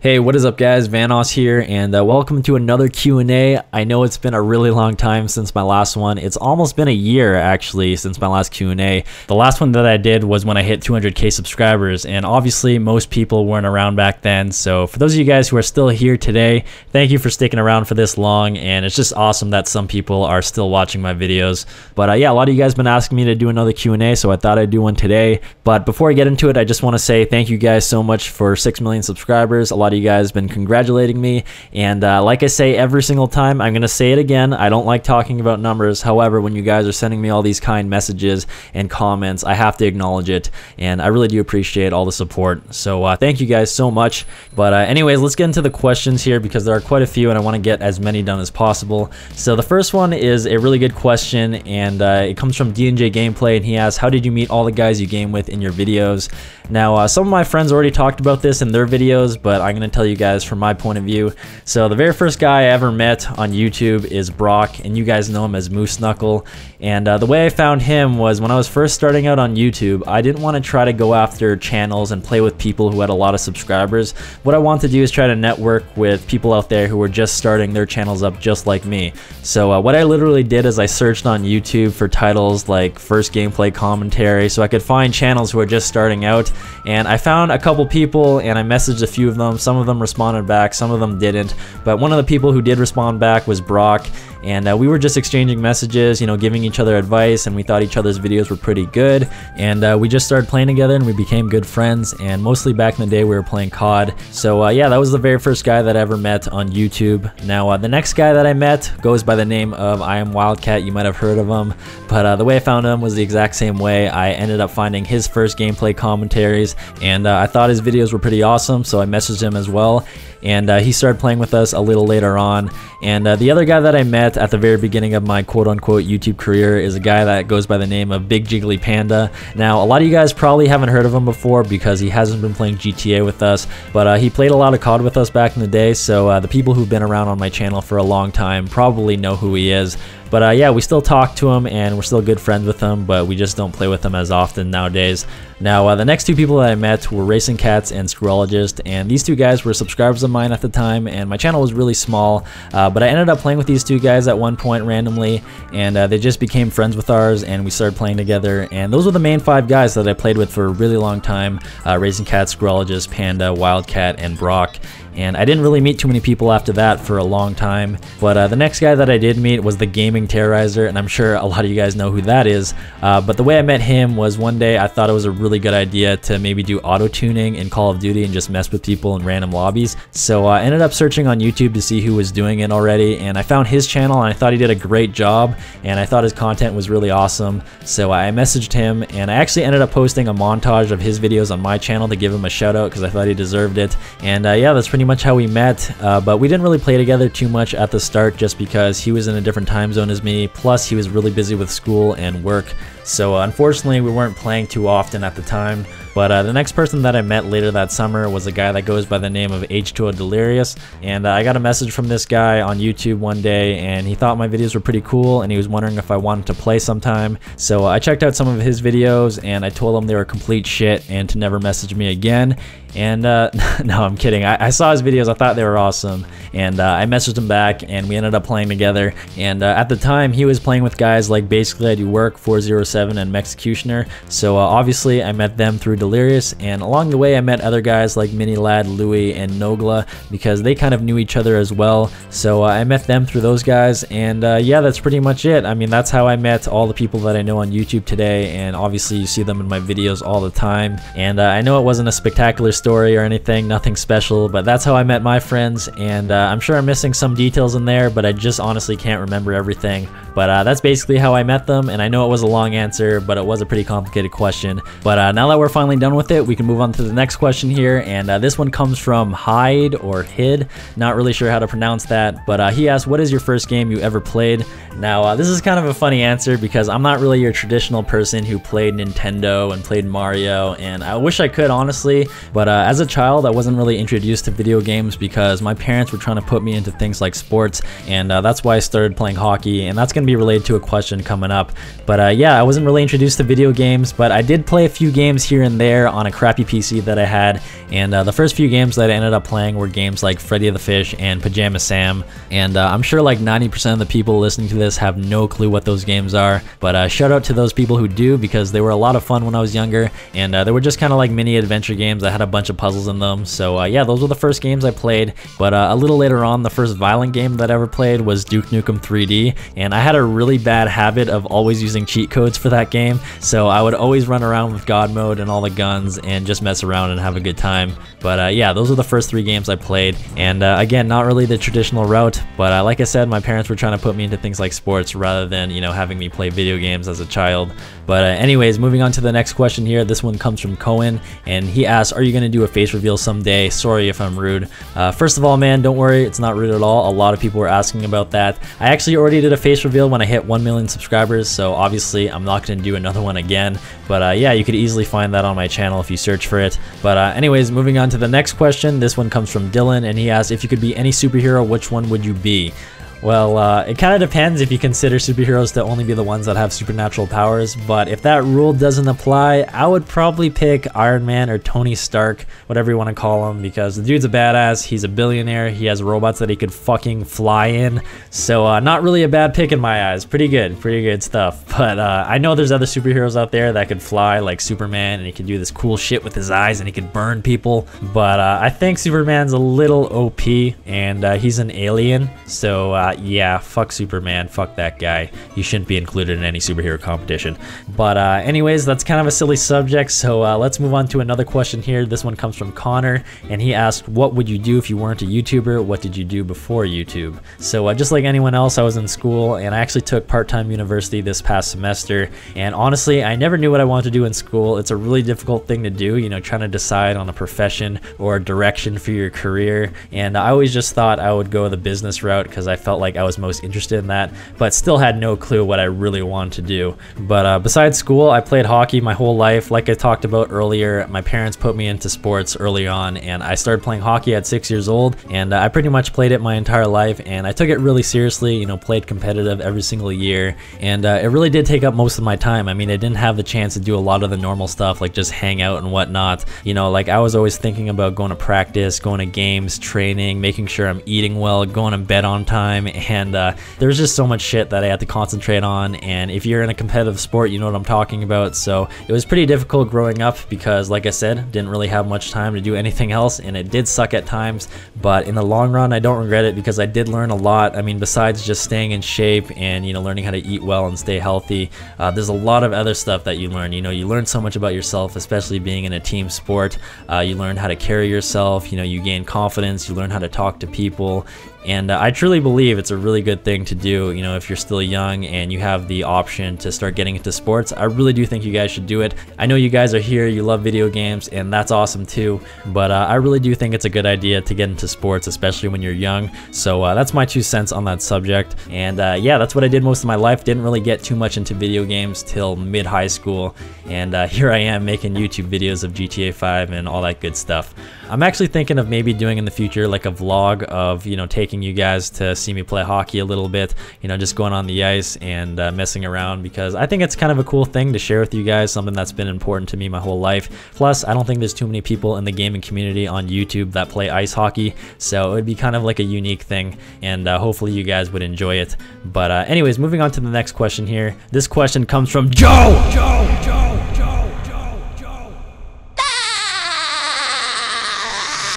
Hey, what is up guys? Vanoss here, and welcome to another Q&A. I know it's been a really long time since my last one. It's almost been a year actually since my last Q&A. The last one that I did was when I hit 200k subscribers, and obviously most people weren't around back then. So for those of you guys who are still here today, thank you for sticking around for this long, and it's just awesome that some people are still watching my videos. But yeah, a lot of you guys been asking me to do another Q&A, so I thought I'd do one today. But before I get into it, I just want to say thank you guys so much for 6 million subscribers. A lot of you guys been congratulating me, and like I say every single time, I'm gonna say it again, I don't like talking about numbers. However, when you guys are sending me all these kind messages and comments, I have to acknowledge it, and I really do appreciate all the support. So thank you guys so much. But anyways, let's get into the questions here because there are quite a few and I want to get as many done as possible. So the first one is a really good question, and it comes from D&J Gameplay, and he asks, how did you meet all the guys you game with in your videos? Now some of my friends already talked about this in their videos, but I'm going to tell you guys from my point of view. So the very first guy I ever met on YouTube is Brock, and you guys know him as Moose Knuckle. And the way I found him was when I was first starting out on YouTube, I didn't want to try to go after channels and play with people who had a lot of subscribers. What I wanted to do is try to network with people out there who were just starting their channels up just like me. So what I literally did is I searched on YouTube for titles like first gameplay commentary so I could find channels who are just starting out, and I found a couple people and I messaged a few of them. Some of them responded back, some of them didn't, but one of the people who did respond back was Brock, and we were just exchanging messages, you know, giving each other advice, and we thought each other's videos were pretty good, and we just started playing together and we became good friends. And mostly back in the day we were playing COD. So yeah, that was the very first guy that I ever met on YouTube. Now the next guy that I met goes by the name of I Am Wildcat. You might have heard of him, but the way I found him was the exact same way. I ended up finding his first gameplay commentaries, and I thought his videos were pretty awesome, so I messaged him as well, and he started playing with us a little later on. And the other guy that I met at the very beginning of my quote-unquote YouTube career is a guy that goes by the name of Big Jiggly Panda. Now a lot of you guys probably haven't heard of him before because he hasn't been playing GTA with us, but he played a lot of COD with us back in the day, so the people who've been around on my channel for a long time probably know who he is. But yeah, we still talk to him and we're still good friends with him, but we just don't play with him as often nowadays. Now the next two people that I met were Racing Cats and Scroologist, and these two guys were subscribers of mine at the time, and my channel was really small, but I ended up playing with these two guys at one point randomly, and they just became friends with ours and we started playing together. And those were the main 5 guys that I played with for a really long time: Racing Cat, Scroologist, Panda, Wildcat, and Brock. And I didn't really meet too many people after that for a long time. But the next guy that I did meet was the Gaming Terrorizer, and I'm sure a lot of you guys know who that is. But the way I met him was one day I thought it was a really good idea to maybe do auto-tuning in Call of Duty and just mess with people in random lobbies. So I ended up searching on YouTube to see who was doing it already, and I found his channel and I thought he did a great job, and I thought his content was really awesome. So I messaged him, and I actually ended up posting a montage of his videos on my channel to give him a shout out because I thought he deserved it. And yeah, that's pretty much how we met, but we didn't really play together too much at the start just because he was in a different time zone as me, plus he was really busy with school and work. So unfortunately we weren't playing too often at the time. But the next person that I met later that summer was a guy that goes by the name of H2O Delirious, and I got a message from this guy on YouTube one day, and he thought my videos were pretty cool and he was wondering if I wanted to play sometime. So I checked out some of his videos and I told him they were complete shit and to never message me again. And no, I'm kidding. I saw his videos, I thought they were awesome, and I messaged him back and we ended up playing together. And at the time he was playing with guys like Basically I Do Work, 407, and Mexecutioner. So obviously I met them through Delirious, and along the way I met other guys like Mini Lad, Louie, and Nogla because they kind of knew each other as well. So I met them through those guys, and yeah, that's pretty much it. I mean, that's how I met all the people that I know on YouTube today, and obviously you see them in my videos all the time. And I know it wasn't a spectacular story or anything, nothing special, but that's how I met my friends. And I'm sure I'm missing some details in there, but I just honestly can't remember everything. But that's basically how I met them, and I know it was a long answer, but it was a pretty complicated question. But now that we're finally done with it, we can move on to the next question here, and this one comes from Hyde or Hid, not really sure how to pronounce that, but he asked, what is your first game you ever played? Now this is kind of a funny answer because I'm not really your traditional person who played Nintendo and played Mario, and I wish I could honestly, but as a child, I wasn't really introduced to video games because my parents were trying to put me into things like sports, and that's why I started playing hockey, and that's going to be related to a question coming up. But yeah, I wasn't really introduced to video games, but I did play a few games here and there on a crappy PC that I had, and the first few games that I ended up playing were games like Freddy the Fish and Pajama Sam, and I'm sure like 90% of the people listening to this have no clue what those games are, but shout out to those people who do, because they were a lot of fun when I was younger, and they were just kind of like mini adventure games that had a bunch of puzzles in them. So yeah, those were the first games I played. But a little later on, the first violent game that I ever played was Duke Nukem 3D, and I had a really bad habit of always using cheat codes for that game, so I would always run around with God mode and all the guns and just mess around and have a good time. But yeah, those were the first 3 games I played, and again, not really the traditional route, but like I said, my parents were trying to put me into things like sports rather than, you know, having me play video games as a child. But anyways, moving on to the next question here. This one comes from Cohen, and he asks, are you going to do a face reveal someday? Sorry if I'm rude. First of all, man, don't worry, it's not rude at all. A lot of people were asking about that. I actually already did a face reveal when I hit 1 million subscribers, so obviously I'm not going to do another one again. But yeah, you could easily find that on my channel if you search for it. But anyways, moving on to the next question. This one comes from Dylan, and he asks, if you could be any superhero, which one would you be? Well, it kind of depends if you consider superheroes to only be the ones that have supernatural powers, but if that rule doesn't apply, I would probably pick Iron Man or Tony Stark, whatever you want to call him, because the dude's a badass, he's a billionaire, he has robots that he could fucking fly in, so not really a bad pick in my eyes. Pretty good stuff. But I know there's other superheroes out there that could fly, like Superman, and he could do this cool shit with his eyes, and he could burn people, but I think Superman's a little OP, and he's an alien, so yeah, fuck Superman, fuck that guy. He shouldn't be included in any superhero competition. But anyways, that's kind of a silly subject, so let's move on to another question here. This one comes from Connor, and he asked, what would you do if you weren't a YouTuber? What did you do before YouTube? So just like anyone else, I was in school, and I actually took part-time university this past semester, and honestly, I never knew what I wanted to do in school. It's a really difficult thing to do, you know, trying to decide on a profession or a direction for your career, and I always just thought I would go the business route because I felt like I was most interested in that, but still had no clue what I really wanted to do. But besides school, I played hockey my whole life. Like I talked about earlier, my parents put me into sports early on, and I started playing hockey at 6 years old, and I pretty much played it my entire life, and I took it really seriously, you know, played competitive every single year, and it really did take up most of my time. I mean, I didn't have the chance to do a lot of the normal stuff, like just hang out and whatnot. You know, like I was always thinking about going to practice, going to games, training, making sure I'm eating well, going to bed on time, and there's just so much shit that I had to concentrate on, and if you're in a competitive sport, you know what I'm talking about. So it was pretty difficult growing up because, like I said, didn't really have much time to do anything else, and it did suck at times, but in the long run, I don't regret it because I did learn a lot. I mean, besides just staying in shape and, you know, learning how to eat well and stay healthy, there's a lot of other stuff that you learn. You know, you learn so much about yourself, especially being in a team sport. You learn how to carry yourself, you know, you gain confidence, you learn how to talk to people, and I truly believe it's a really good thing to do, you know, if you're still young and you have the option to start getting into sports. I really do think you guys should do it. I know you guys are here, you love video games, and that's awesome too, but I really do think it's a good idea to get into sports, especially when you're young. So that's my 2 cents on that subject, and yeah, that's what I did most of my life. Didn't really get too much into video games till mid-high school, and here I am making YouTube videos of GTA 5 and all that good stuff. I'm actually thinking of maybe doing in the future like a vlog of, you know, taking you guys to see me play hockey a little bit, you know, just going on the ice and messing around, because I think it's kind of a cool thing to share with you guys, something that's been important to me my whole life. Plus, I don't think there's too many people in the gaming community on YouTube that play ice hockey, so it would be kind of like a unique thing, and hopefully you guys would enjoy it. But anyways, moving on to the next question here. This question comes from Joe!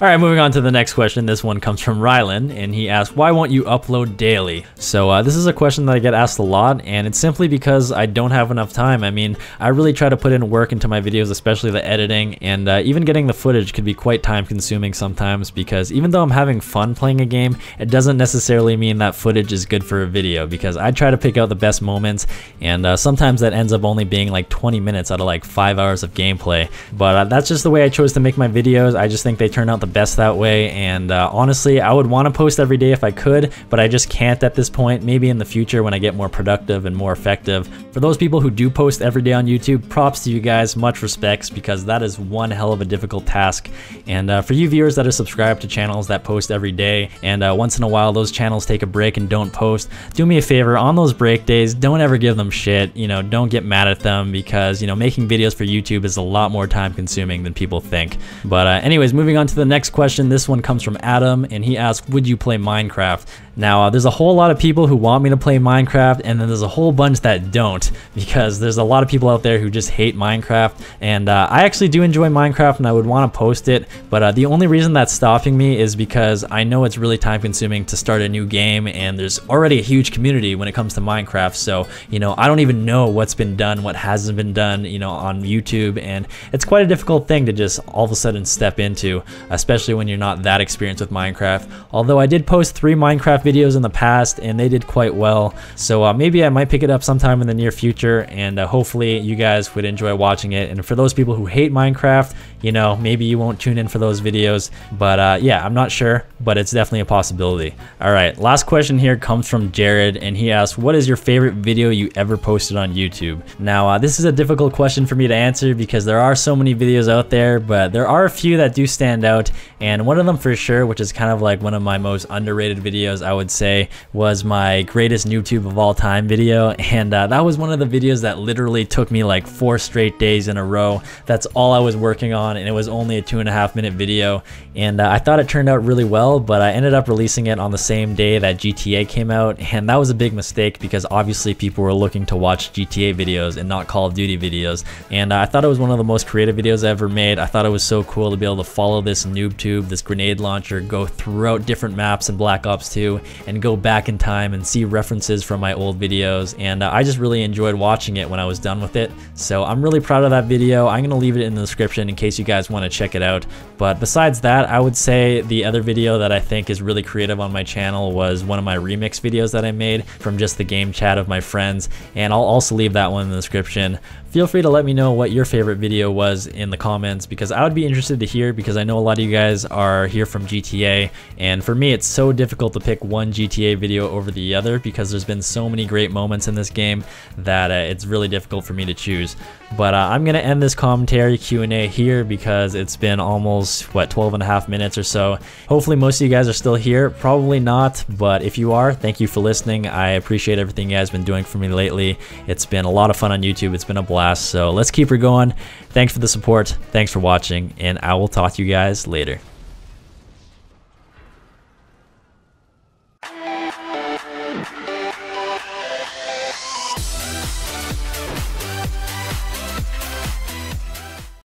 Alright, moving on to the next question. This one comes from Rylan, and he asks, why won't you upload daily? So this is a question that I get asked a lot, and it's simply because I don't have enough time. I mean, I really try to put in work into my videos, especially the editing, and even getting the footage could be quite time consuming sometimes, because even though I'm having fun playing a game, it doesn't necessarily mean that footage is good for a video, because I try to pick out the best moments, and sometimes that ends up only being like 20 minutes out of like 5 hours of gameplay. But that's just the way I chose to make my videos. I just think they turn out the best that way. And honestly, I would want to post every day if I could, but I just can't at this point. Maybe in the future when I get more productive and more effective. For those people who do post every day on YouTube, props to you guys, much respects, because that is one hell of a difficult task. And for you viewers that are subscribed to channels that post every day, and once in a while those channels take a break and don't post, do me a favor, on those break days, don't ever give them shit. You know, don't get mad at them, because, you know, making videos for YouTube is a lot more time consuming than people think. But anyways, moving on to the next question. This one comes from Adam, and he asked, would you play Minecraft? Now, there's a whole lot of people who want me to play Minecraft, and then there's a whole bunch that don't, because there's a lot of people out there who just hate Minecraft. And I actually do enjoy Minecraft, and I would want to post it, but the only reason that's stopping me is because I know it's really time consuming to start a new game, and there's already a huge community when it comes to Minecraft. So, you know, I don't even know what's been done, what hasn't been done, you know, on YouTube, and it's quite a difficult thing to just all of a sudden step into, especially when you're not that experienced with Minecraft. Although I did post 3 Minecraft videos in the past, and they did quite well, so maybe I might pick it up sometime in the near future, and hopefully you guys would enjoy watching it. And for those people who hate Minecraft, you know, maybe you won't tune in for those videos, but yeah, I'm not sure, but it's definitely a possibility. All right, last question here comes from Jared, and he asks, what is your favorite video you ever posted on YouTube? Now, this is a difficult question for me to answer because there are so many videos out there, but there are a few that do stand out, and one of them for sure, which is kind of like one of my most underrated videos, I would say, was my greatest YouTube of all time video. And that was one of the videos that literally took me like 4 straight days in a row. That's all I was working on, and it was only a 2.5-minute video, and I thought it turned out really well, but I ended up releasing it on the same day that GTA came out, and that was a big mistake because obviously people were looking to watch GTA videos and not Call of Duty videos. And I thought it was one of the most creative videos I ever made. I thought it was so cool to be able to follow this noob tube, this grenade launcher, go throughout different maps in Black Ops 2 and go back in time and see references from my old videos, and I just really enjoyed watching it when I was done with it. So I'm really proud of that video. I'm gonna leave it in the description in case you guys want to check it out. But besides that, I would say the other video that I think is really creative on my channel was one of my remix videos that I made from just the game chat of my friends, and I'll also leave that one in the description. Feel free to let me know what your favorite video was in the comments, because I would be interested to hear, because I know a lot of you guys are here from GTA, and for me it's so difficult to pick one GTA video over the other because there's been so many great moments in this game that it's really difficult for me to choose. But I'm gonna end this commentary Q&A here because it's been almost, what, 12.5 minutes or so. Hopefully most of you guys are still here, probably not, but if you are, thank you for listening. I appreciate everything you guys have been doing for me lately. It's been a lot of fun on YouTube, it's been a blast. So let's keep her going. Thanks for the support, thanks for watching, and I will talk to you guys later.